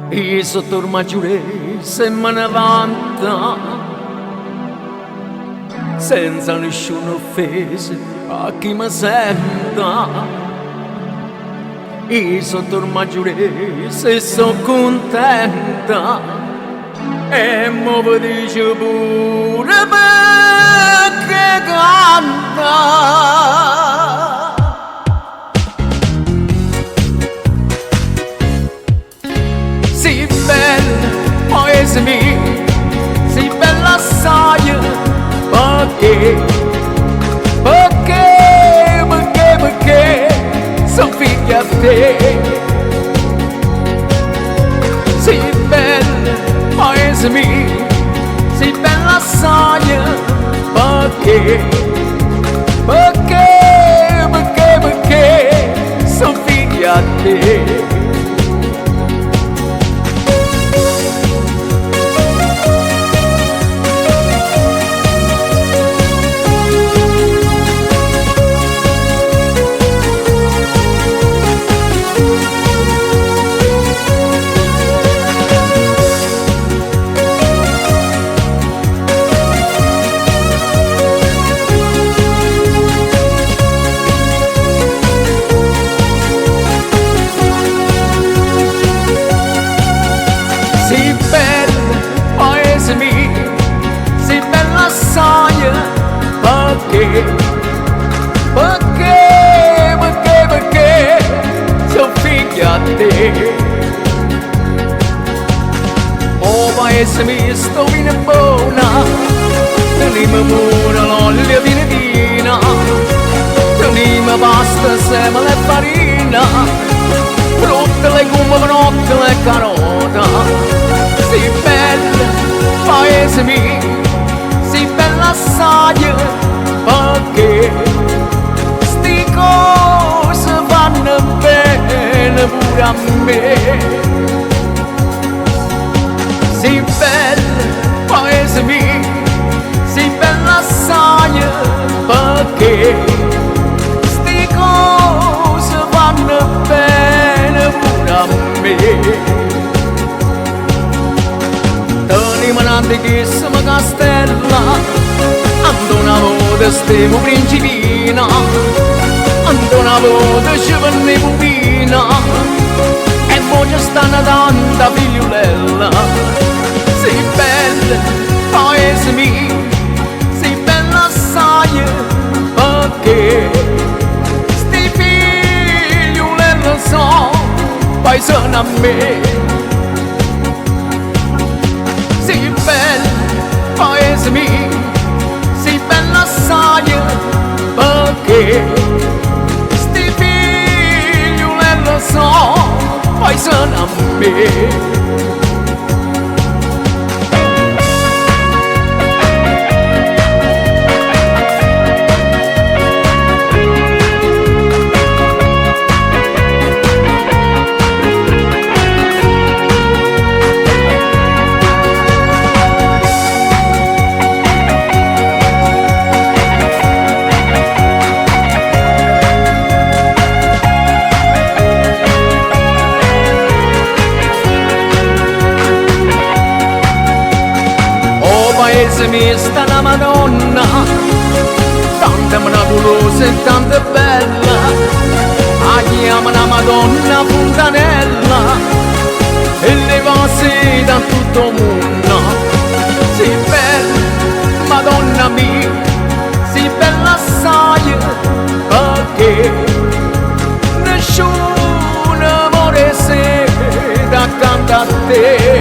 Io sono Tormaggiures e me ne vanta, senza nessuna offesa a chi mi senta. Io sono Tormaggiures e sono contenta, e mo vi dice pure perché canta. Paese mio, sei bella assai, perché sono figlia a te. Sei bella, paese mio, sei bella assai, perché sono figlia a te. Perché sono figlia a te. Oh paese mio, sto vino buona, teniamo pure l'olio viene vina, teniamo pasta, semole e farina, frutta, legumi, notte e carota. Sei bella, paese mio, sei bella assai, perché sti cose vanno bene pure a me. Sei bella, paese mio, sei bella assai, perché sti cose vanno bene pure a me. Teniamo un'antichissima castella, ando una volta stiamo principina, ando una volta ci venne pupina, e mo ci stanno tanta figliolella. Sei bella, paese mio, sei bella assai, perché sti figliolella sono paesani a me. Sei bella, paese mio, sei bella assai, perché sti figliolella sono paesani a me. Paese mio sta una Madonna, tanta miraculosa e tanta bella, la chiamano Madonna Fontanella, e le cose da tutto il mondo. Sei bella, Madonna mia, sei bella assai, perché nessuno vuole essere accanto a te.